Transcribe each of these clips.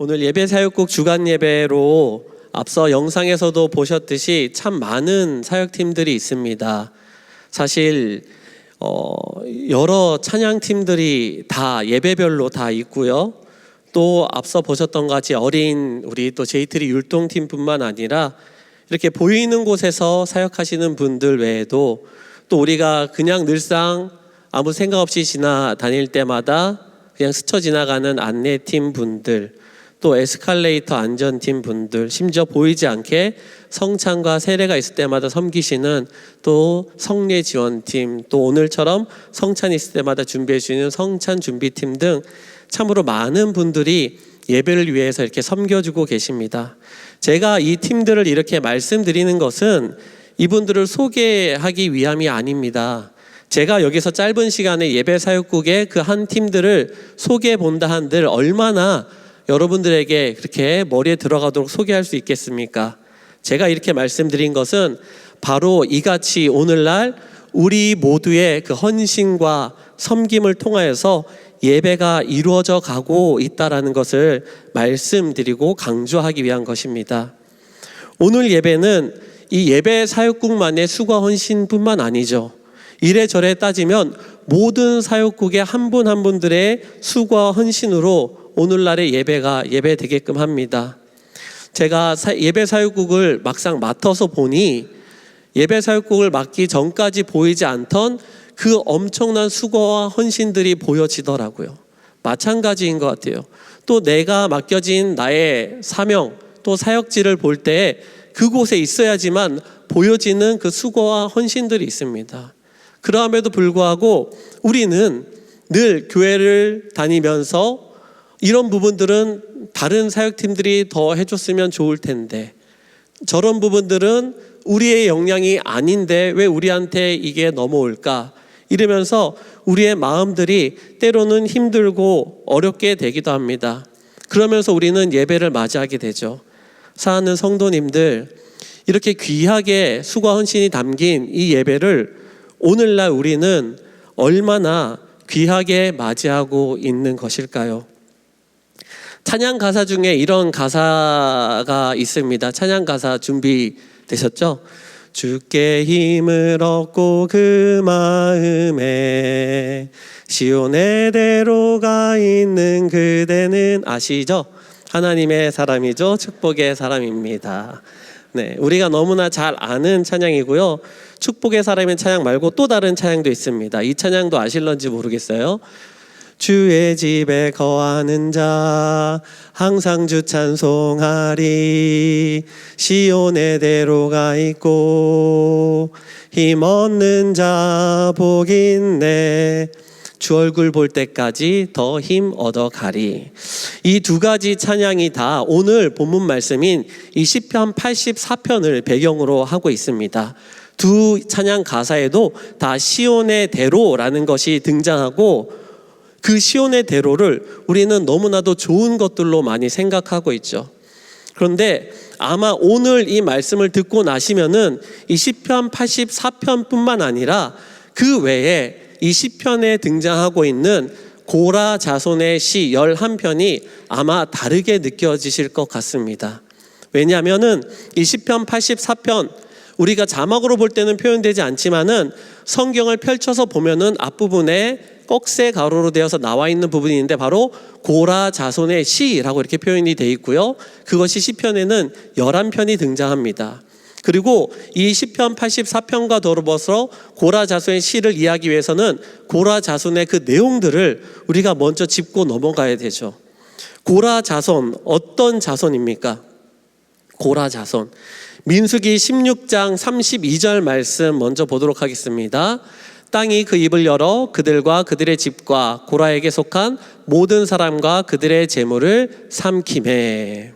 오늘 예배사역국 주간 예배로 앞서 영상에서도 보셨듯이 참 많은 사역팀들이 있습니다. 사실 여러 찬양팀들이 다 예배별로 다 있고요. 또 앞서 보셨던 것 같이 어린 우리 또 제이트리 율동팀뿐만 아니라 이렇게 보이는 곳에서 사역하시는 분들 외에도 또 우리가 그냥 늘상 아무 생각 없이 지나다닐 때마다 그냥 스쳐 지나가는 안내팀 분들, 또 에스컬레이터 안전팀 분들, 심지어 보이지 않게 성찬과 세례가 있을 때마다 섬기시는 또 성례 지원팀, 또 오늘처럼 성찬이 있을 때마다 준비해 주시는 성찬 준비팀 등 참으로 많은 분들이 예배를 위해서 이렇게 섬겨주고 계십니다. 제가 이 팀들을 이렇게 말씀드리는 것은 이분들을 소개하기 위함이 아닙니다. 제가 여기서 짧은 시간에 예배사역국의 그 한 팀들을 소개해 본다 한들 얼마나 여러분들에게 그렇게 머리에 들어가도록 소개할 수 있겠습니까? 제가 이렇게 말씀드린 것은 바로 이같이 오늘날 우리 모두의 그 헌신과 섬김을 통하여서 예배가 이루어져 가고 있다라는 것을 말씀드리고 강조하기 위한 것입니다. 오늘 예배는 이 예배 사역국만의 수고 헌신뿐만 아니죠. 이래저래 따지면 모든 사역국의 한 분 한 분들의 수고와 헌신으로 오늘날의 예배가 예배되게끔 합니다. 제가 예배 사역국을 막상 맡아서 보니 예배 사역국을 맡기 전까지 보이지 않던 그 엄청난 수고와 헌신들이 보여지더라고요. 마찬가지인 것 같아요. 또 내가 맡겨진 나의 사명, 또 사역지를 볼 때 그곳에 있어야지만 보여지는 그 수고와 헌신들이 있습니다. 그럼에도 불구하고 우리는 늘 교회를 다니면서 이런 부분들은 다른 사역팀들이 더 해줬으면 좋을 텐데, 저런 부분들은 우리의 역량이 아닌데 왜 우리한테 이게 넘어올까? 이러면서 우리의 마음들이 때로는 힘들고 어렵게 되기도 합니다. 그러면서 우리는 예배를 맞이하게 되죠. 사랑하는 성도님들, 이렇게 귀하게 수고와 헌신이 담긴 이 예배를 오늘날 우리는 얼마나 귀하게 맞이하고 있는 것일까요? 찬양 가사 중에 이런 가사가 있습니다. 찬양 가사 준비되셨죠? 주께 힘을 얻고 그 마음에 시온의 대로가 있는 그대는, 아시죠? 하나님의 사람이죠. 축복의 사람입니다. 네, 우리가 너무나 잘 아는 찬양이고요. 축복의 사람인 찬양 말고 또 다른 찬양도 있습니다. 이 찬양도 아실런지 모르겠어요. 주의 집에 거하는 자 항상 주 찬송하리, 시온의 대로가 있고 힘 얻는 자 복 있네, 주 얼굴 볼 때까지 더 힘 얻어가리. 이 두 가지 찬양이 다 오늘 본문 말씀인 이 시편 84편을 배경으로 하고 있습니다. 두 찬양 가사에도 다 시온의 대로라는 것이 등장하고, 그 시온의 대로를 우리는 너무나도 좋은 것들로 많이 생각하고 있죠. 그런데 아마 오늘 이 말씀을 듣고 나시면은 이 시편 84편뿐만 아니라 그 외에 이 시편에 등장하고 있는 고라 자손의 시 11편이 아마 다르게 느껴지실 것 같습니다. 왜냐하면은 이 시편 84편, 우리가 자막으로 볼 때는 표현되지 않지만은 성경을 펼쳐서 보면은 앞부분에 꺽쇠 가로로 되어서 나와 있는 부분이 있는데 바로 고라 자손의 시라고 이렇게 표현이 되어 있고요. 그것이 시편에는 11편이 등장합니다. 그리고 이 시편 84편과 더불어서 고라 자손의 시를 이해하기 위해서는 고라 자손의 그 내용들을 우리가 먼저 짚고 넘어가야 되죠. 고라 자손, 어떤 자손입니까? 고라 자손. 민수기 16장 32절 말씀 먼저 보도록 하겠습니다. 땅이 그 입을 열어 그들과 그들의 집과 고라에게 속한 모든 사람과 그들의 재물을 삼키매.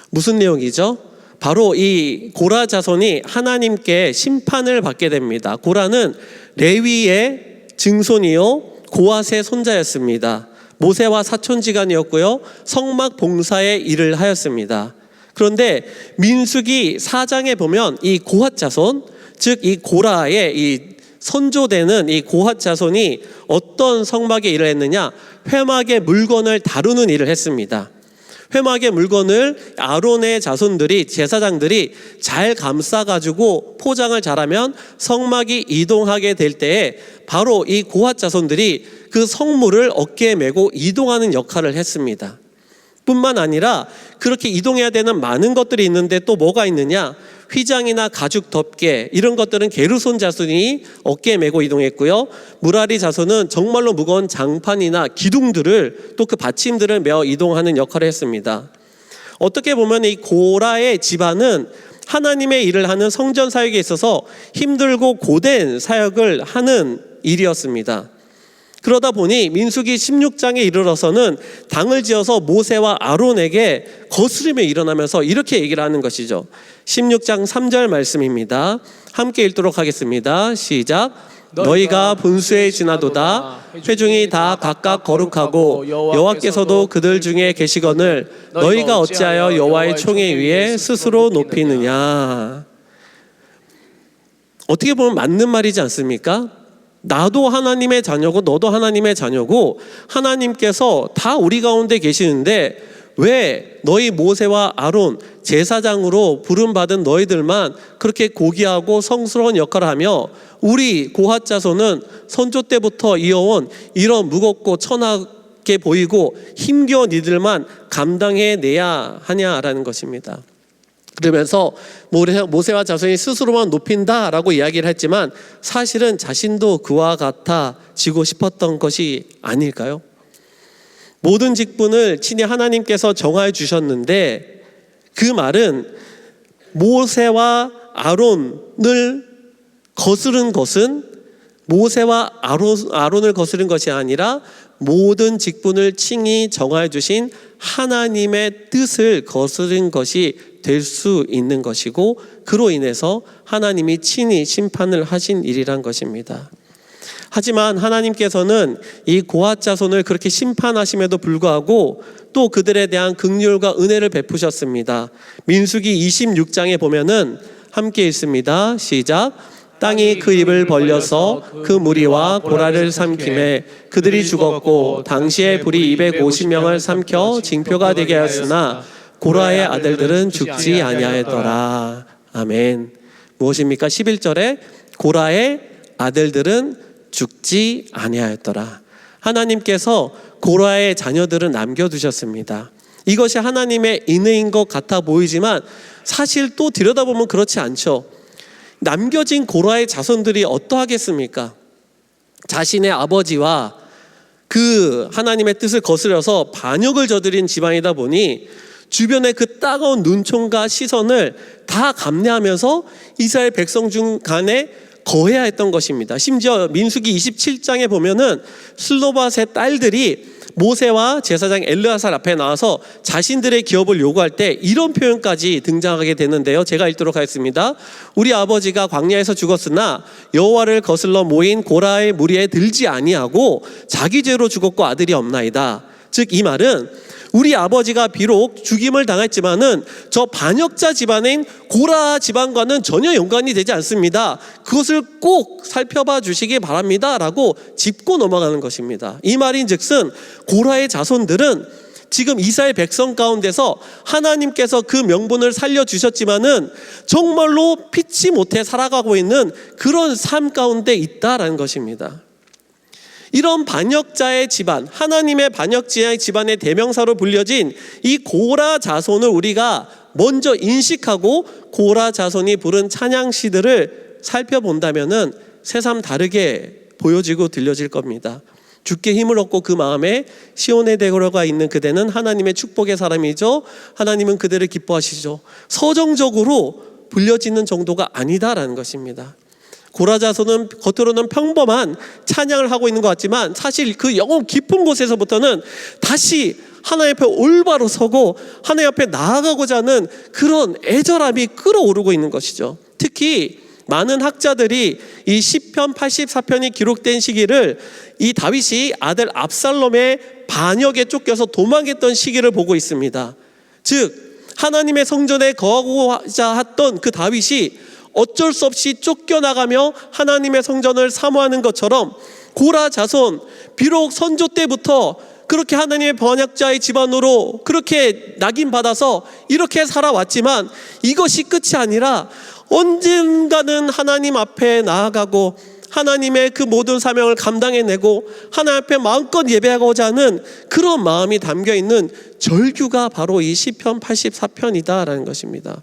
무슨 내용이죠? 바로 이 고라 자손이 하나님께 심판을 받게 됩니다. 고라는 레위의 증손이요 고핫의 손자였습니다. 모세와 사촌지간이었고요, 성막 봉사의 일을 하였습니다. 그런데 민수기 4장에 보면 이 고핫 자손, 즉 이 고라의 이 선조되는 이 고핫 자손이 어떤 성막의 일을 했느냐, 회막의 물건을 다루는 일을 했습니다. 회막의 물건을 아론의 자손들이, 제사장들이 잘 감싸가지고 포장을 잘하면 성막이 이동하게 될 때에 바로 이 고핫 자손들이 그 성물을 어깨에 메고 이동하는 역할을 했습니다. 뿐만 아니라 그렇게 이동해야 되는 많은 것들이 있는데 또 뭐가 있느냐? 휘장이나 가죽 덮개, 이런 것들은 게르손 자손이 어깨에 메고 이동했고요. 무라리 자손은 정말로 무거운 장판이나 기둥들을, 또 그 받침들을 메어 이동하는 역할을 했습니다. 어떻게 보면 이 고라의 집안은 하나님의 일을 하는 성전 사역에 있어서 힘들고 고된 사역을 하는 일이었습니다. 그러다 보니 민수기 16장에 이르러서는 당을 지어서 모세와 아론에게 거스름이 일어나면서 이렇게 얘기를 하는 것이죠. 16장 3절 말씀입니다. 함께 읽도록 하겠습니다. 시작. 너희가 분수에 지나도다. 회중이 다 각각 거룩하고 여호와께서도 그들 중에 계시거늘 너희가 어찌하여 여호와의 총회 위에 스스로 높이느냐. 어떻게 보면 맞는 말이지 않습니까? 나도 하나님의 자녀고 너도 하나님의 자녀고 하나님께서 다 우리 가운데 계시는데 왜 너희 모세와 아론 제사장으로 부름받은 너희들만 그렇게 고귀하고 성스러운 역할을 하며 우리 고핫 자손은 선조 때부터 이어온 이런 무겁고 천하게 보이고 힘겨운 이들만 감당해내야 하냐라는 것입니다. 그러면서 모세와 자손이 스스로만 높인다라고 이야기를 했지만 사실은 자신도 그와 같아지고 싶었던 것이 아닐까요? 모든 직분을 친히 하나님께서 정하여 주셨는데 그 말은 모세와 아론을 거스른 것은 모세와 아론을 거스른 것이 아니라 모든 직분을 친히 정하여 주신 하나님의 뜻을 거스른 것이 될 수 있는 것이고 그로 인해서 하나님이 친히 심판을 하신 일이란 것입니다. 하지만 하나님께서는 이 고핫 자손을 그렇게 심판하심에도 불구하고 또 그들에 대한 긍휼과 은혜를 베푸셨습니다. 민수기 26장에 보면은 함께 읽습니다. 시작. 땅이 그 입을 벌려서 그 무리와 고라를 삼킴에 그들이 죽었고 당시에 불이 250명을 삼켜 징표가 되게 하였으나 고라의 아들들은 죽지 아니하였더라. 아멘. 무엇입니까? 11절에 고라의 아들들은 죽지 아니하였더라. 하나님께서 고라의 자녀들을 남겨두셨습니다. 이것이 하나님의 인의인 것 같아 보이지만 사실 또 들여다보면 그렇지 않죠. 남겨진 고라의 자손들이 어떠하겠습니까? 자신의 아버지와 그 하나님의 뜻을 거스려서 반역을 저지른 집안이다 보니 주변의 그 따가운 눈총과 시선을 다 감내하면서 이스라엘 백성 중 간에 거해야 했던 것입니다. 심지어 민수기 27장에 보면은 슬로밧의 딸들이 모세와 제사장 엘르아살 앞에 나와서 자신들의 기업을 요구할 때 이런 표현까지 등장하게 되는데요. 제가 읽도록 하겠습니다. 우리 아버지가 광야에서 죽었으나 여호와를 거슬러 모인 고라의 무리에 들지 아니하고 자기 죄로 죽었고 아들이 없나이다. 즉 이 말은 우리 아버지가 비록 죽임을 당했지만은 저 반역자 집안인 고라 집안과는 전혀 연관이 되지 않습니다. 그것을 꼭 살펴봐 주시기 바랍니다 라고 짚고 넘어가는 것입니다. 이 말인즉슨 고라의 자손들은 지금 이스라엘 백성 가운데서 하나님께서 그 명분을 살려주셨지만은 정말로 피치 못해 살아가고 있는 그런 삶 가운데 있다라는 것입니다. 이런 반역자의 집안, 하나님의 반역자의 집안의 대명사로 불려진 이 고라 자손을 우리가 먼저 인식하고 고라 자손이 부른 찬양시들을 살펴본다면은 새삼 다르게 보여지고 들려질 겁니다. 주께 힘을 얻고 그 마음에 시온에 데려가 있는 그대는 하나님의 축복의 사람이죠. 하나님은 그대를 기뻐하시죠. 서정적으로 불려지는 정도가 아니다라는 것입니다. 고라 자손은 겉으로는 평범한 찬양을 하고 있는 것 같지만 사실 그 영혼 깊은 곳에서부터는 다시 하나님 앞에 올바로 서고 하나님 앞에 나아가고자 하는 그런 애절함이 끓어오르고 있는 것이죠. 특히 많은 학자들이 이 시편 84편이 기록된 시기를 이 다윗이 아들 압살롬의 반역에 쫓겨서 도망했던 시기를 보고 있습니다. 즉 하나님의 성전에 거하고자 했던 그 다윗이 어쩔 수 없이 쫓겨나가며 하나님의 성전을 사모하는 것처럼 고라 자손, 비록 선조 때부터 그렇게 하나님의 번역자의 집안으로 그렇게 낙인받아서 이렇게 살아왔지만 이것이 끝이 아니라 언젠가는 하나님 앞에 나아가고 하나님의 그 모든 사명을 감당해내고 하나님 앞에 마음껏 예배하고자 하는 그런 마음이 담겨있는 절규가 바로 이 시편 84편이다라는 것입니다.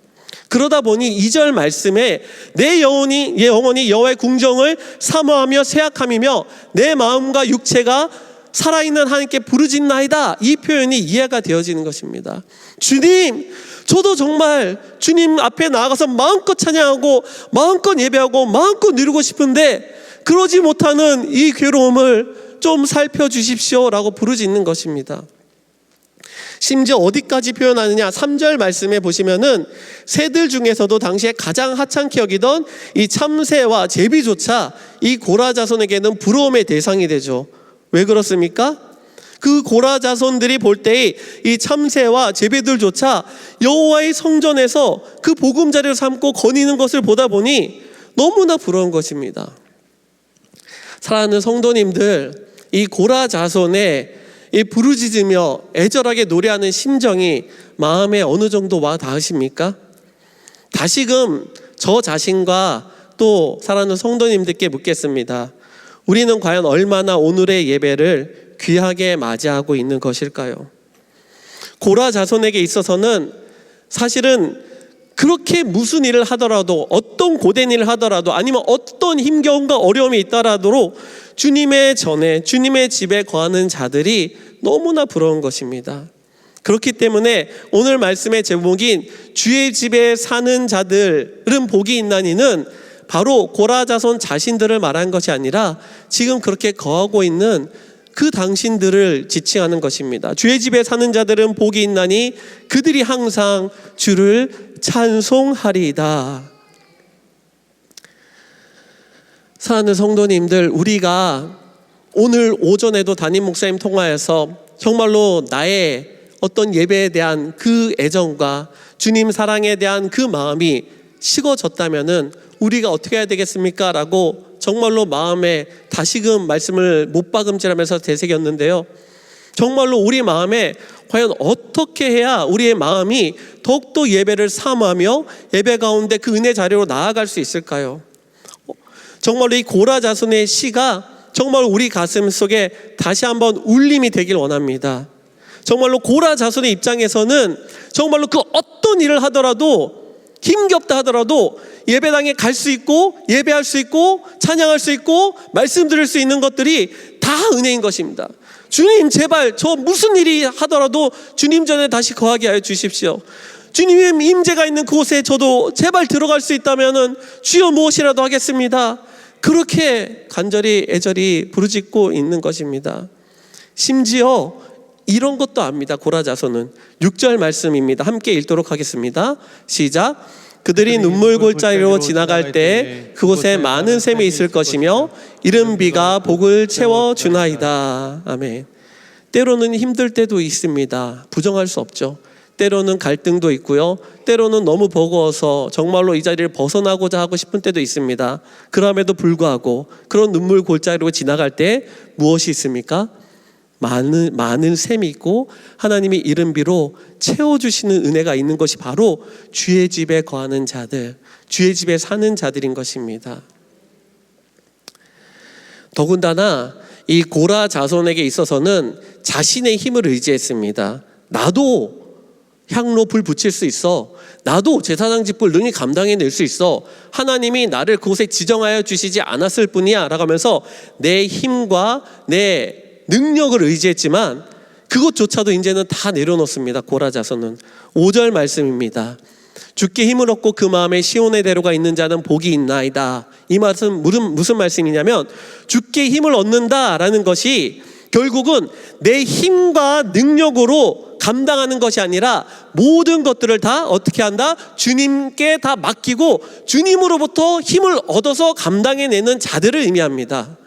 그러다 보니 2절 말씀에 내 영혼이 여호와의 궁정을 사모하며 새약함이며 내 마음과 육체가 살아있는 하나님께 부르짖나이다, 이 표현이 이해가 되어지는 것입니다. 주님, 저도 정말 주님 앞에 나아가서 마음껏 찬양하고 마음껏 예배하고 마음껏 누리고 싶은데 그러지 못하는 이 괴로움을 좀 살펴주십시오 라고 부르짖는 것입니다. 심지어 어디까지 표현하느냐, 3절 말씀에 보시면은 새들 중에서도 당시에 가장 하찮게 여기던 이 참새와 제비조차 이 고라 자손에게는 부러움의 대상이 되죠. 왜 그렇습니까? 그 고라 자손들이 볼 때 이 참새와 제비들조차 여호와의 성전에서 그 보금자리를 삼고 거니는 것을 보다 보니 너무나 부러운 것입니다. 사랑하는 성도님들, 이 고라 자손의 이 부르짖으며 애절하게 노래하는 심정이 마음에 어느 정도 와 닿으십니까? 다시금 저 자신과 또 사랑하는 성도님들께 묻겠습니다. 우리는 과연 얼마나 오늘의 예배를 귀하게 맞이하고 있는 것일까요? 고라 자손에게 있어서는 사실은 그렇게 무슨 일을 하더라도, 어떤 고된 일을 하더라도, 아니면 어떤 힘겨움과 어려움이 있더라도 주님의 전에, 주님의 집에 거하는 자들이 너무나 부러운 것입니다. 그렇기 때문에 오늘 말씀의 제목인 주의 집에 사는 자들은 복이 있나니는 바로 고라 자손 자신들을 말한 것이 아니라 지금 그렇게 거하고 있는 그 당신들을 지칭하는 것입니다. 주의 집에 사는 자들은 복이 있나니 그들이 항상 주를 찬송하리이다. 사랑하는 성도님들, 우리가 오늘 오전에도 담임 목사님 통화해서 정말로 나의 어떤 예배에 대한 그 애정과 주님 사랑에 대한 그 마음이 식어졌다면은 우리가 어떻게 해야 되겠습니까? 라고 정말로 마음에 다시금 말씀을 못박음질하면서 되새겼는데요. 정말로 우리 마음에 과연 어떻게 해야 우리의 마음이 더욱더 예배를 사모하며 예배 가운데 그 은혜 자리로 나아갈 수 있을까요? 정말로 이 고라 자손의 시가 정말 우리 가슴 속에 다시 한번 울림이 되길 원합니다. 정말로 고라 자손의 입장에서는 정말로 그 어떤 일을 하더라도, 힘겹다 하더라도 예배당에 갈 수 있고 예배할 수 있고 찬양할 수 있고 말씀 들을 수 있는 것들이 다 은혜인 것입니다. 주님, 제발 저 무슨 일이 하더라도 주님 전에 다시 거하게 하여 주십시오. 주님의 임재가 있는 그곳에 저도 제발 들어갈 수 있다면은 주여 무엇이라도 하겠습니다. 그렇게 간절히 애절히 부르짖고 있는 것입니다. 심지어 이런 것도 압니다. 고라 자손은 6절 말씀입니다. 함께 읽도록 하겠습니다. 시작. 그들이 눈물 골짜기로 지나갈 때 그곳에 많은 샘이 있을 것이며 이른 비가 복을 채워주나이다. 아멘. 때로는 힘들 때도 있습니다. 부정할 수 없죠. 때로는 갈등도 있고요. 때로는 너무 버거워서 정말로 이 자리를 벗어나고자 하고 싶은 때도 있습니다. 그럼에도 불구하고 그런 눈물 골짜기로 지나갈 때 무엇이 있습니까? 많은 샘이 있고 하나님이 이른 비로 채워주시는 은혜가 있는 것이 바로 주의 집에 거하는 자들, 주의 집에 사는 자들인 것입니다. 더군다나 이 고라 자손에게 있어서는 자신의 힘을 의지했습니다. 나도 향로 불 붙일 수 있어. 나도 제사장 집불 능히 감당해낼 수 있어. 하나님이 나를 그곳에 지정하여 주시지 않았을 뿐이야 라고 하면서 내 힘과 내 능력을 의지했지만 그것조차도 이제는 다 내려놓습니다. 고라 자손은 5절 말씀입니다. 주께 힘을 얻고 그 마음에 시온의 대로가 있는 자는 복이 있나이다. 이 말씀 무슨 말씀이냐면 주께 힘을 얻는다라는 것이 결국은 내 힘과 능력으로 감당하는 것이 아니라 모든 것들을 다 어떻게 한다? 주님께 다 맡기고 주님으로부터 힘을 얻어서 감당해내는 자들을 의미합니다.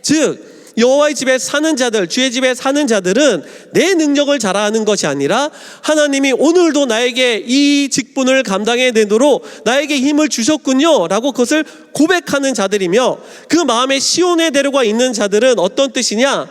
즉 여호와의 집에 사는 자들, 주의 집에 사는 자들은 내 능력을 자랑하는 것이 아니라 하나님이 오늘도 나에게 이 직분을 감당해내도록 나에게 힘을 주셨군요 라고 그것을 고백하는 자들이며 그 마음에 시온의 대로가 있는 자들은 어떤 뜻이냐?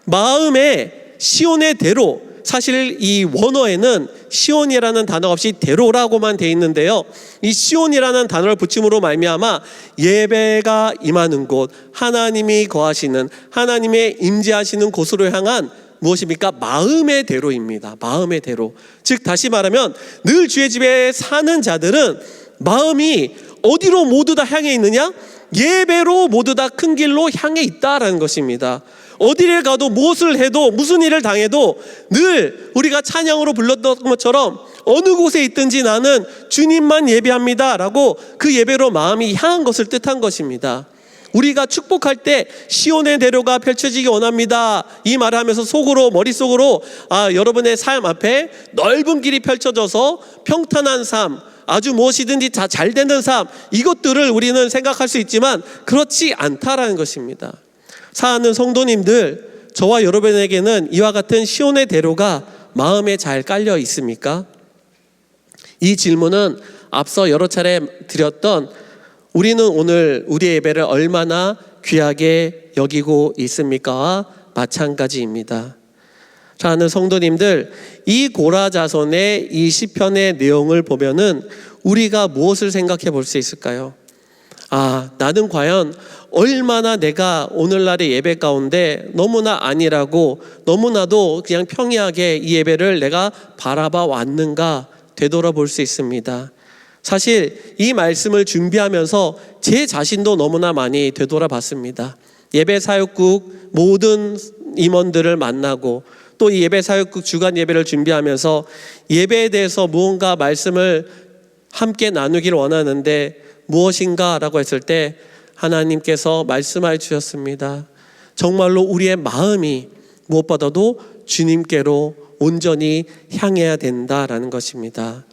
마음에 시온의 대로, 사실 이 원어에는 시온이라는 단어가 없이 대로라고만 돼 있는데요, 이 시온이라는 단어를 붙임으로 말미암아 예배가 임하는 곳, 하나님이 거하시는, 하나님의 임재하시는 곳으로 향한 무엇입니까? 마음의 대로입니다. 마음의 대로. 즉 다시 말하면 늘 주의 집에 사는 자들은 마음이 어디로 모두 다 향해 있느냐? 예배로 모두 다 큰 길로 향해 있다라는 것입니다. 어디를 가도 무엇을 해도 무슨 일을 당해도 늘 우리가 찬양으로 불렀던 것처럼 어느 곳에 있든지 나는 주님만 예배합니다 라고 그 예배로 마음이 향한 것을 뜻한 것입니다. 우리가 축복할 때 시온의 대로가 펼쳐지기 원합니다, 이 말을 하면서 속으로, 머릿속으로 여러분의 삶 앞에 넓은 길이 펼쳐져서 평탄한 삶, 아주 무엇이든지 다 잘 되는 삶, 이것들을 우리는 생각할 수 있지만 그렇지 않다라는 것입니다. 사랑하는 성도님들, 저와 여러분에게는 이와 같은 시온의 대로가 마음에 잘 깔려 있습니까? 이 질문은 앞서 여러 차례 드렸던 우리는 오늘 우리의 예배를 얼마나 귀하게 여기고 있습니까와 마찬가지입니다. 사랑하는 성도님들, 이 고라자손의 이 시편의 내용을 보면은 우리가 무엇을 생각해 볼 수 있을까요? 나는 과연 얼마나 내가 오늘날의 예배 가운데 너무나 안일하고 너무나도 그냥 평이하게 이 예배를 내가 바라봐 왔는가 되돌아볼 수 있습니다. 사실 이 말씀을 준비하면서 제 자신도 너무나 많이 되돌아봤습니다. 예배 사역국 모든 임원들을 만나고 또 이 예배 사역국 주간 예배를 준비하면서 예배에 대해서 무언가 말씀을 함께 나누기를 원하는데 무엇인가 라고 했을 때 하나님께서 말씀하여 주셨습니다. 정말로 우리의 마음이 무엇보다도 주님께로 온전히 향해야 된다라는 것입니다.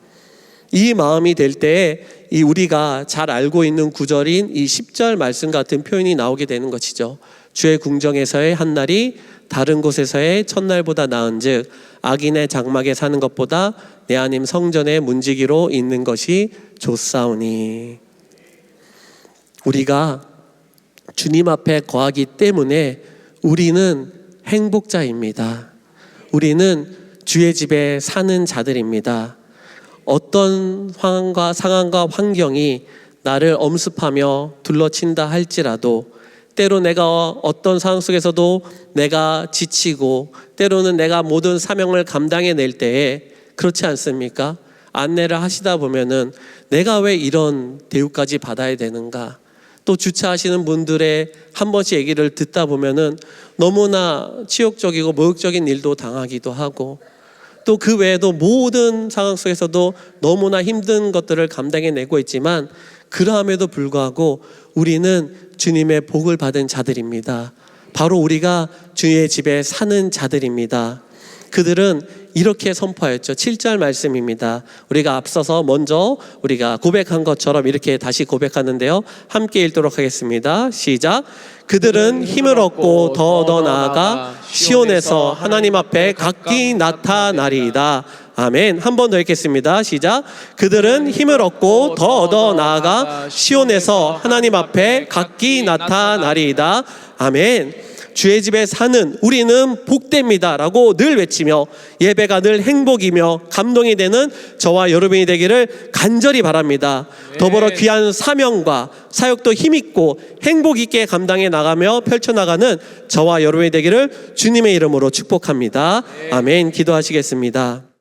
이 마음이 될 때에 이 우리가 잘 알고 있는 구절인 이 10절 말씀 같은 표현이 나오게 되는 것이죠. 주의 궁정에서의 한 날이 다른 곳에서의 첫날보다 나은즉 악인의 장막에 사는 것보다 내 하나님 성전의 문지기로 있는 것이 좋사오니. 우리가 주님 앞에 거하기 때문에 우리는 행복자입니다. 우리는 주의 집에 사는 자들입니다. 어떤 상황과 환경이 나를 엄습하며 둘러친다 할지라도 때로 내가 어떤 상황 속에서도 내가 지치고 때로는 내가 모든 사명을 감당해낼 때에 그렇지 않습니까? 안내를 하시다 보면은 내가 왜 이런 대우까지 받아야 되는가? 또 주차하시는 분들의 한 번씩 얘기를 듣다 보면은 너무나 치욕적이고 모욕적인 일도 당하기도 하고 또 그 외에도 모든 상황 속에서도 너무나 힘든 것들을 감당해내고 있지만 그러함에도 불구하고 우리는 주님의 복을 받은 자들입니다. 바로 우리가 주의 집에 사는 자들입니다. 그들은 이렇게 선포하였죠. 7절 말씀입니다. 우리가 앞서서 먼저 우리가 고백한 것처럼 이렇게 다시 고백하는데요, 함께 읽도록 하겠습니다. 시작. 그들은 힘을 얻고 더 나아가 시온에서 하나님 앞에 각기 나타나리이다. 아멘. 한 번 더 읽겠습니다. 시작. 그들은 힘을 얻고 더 나아가 시온에서 하나님 앞에 각기 나타나리이다. 아멘. 주의 집에 사는 우리는 복됩니다 라고 늘 외치며 예배가 늘 행복이며 감동이 되는 저와 여러분이 되기를 간절히 바랍니다. 더불어 귀한 사명과 사역도 힘있고 행복 있게 감당해 나가며 펼쳐나가는 저와 여러분이 되기를 주님의 이름으로 축복합니다. 아멘. 기도하시겠습니다.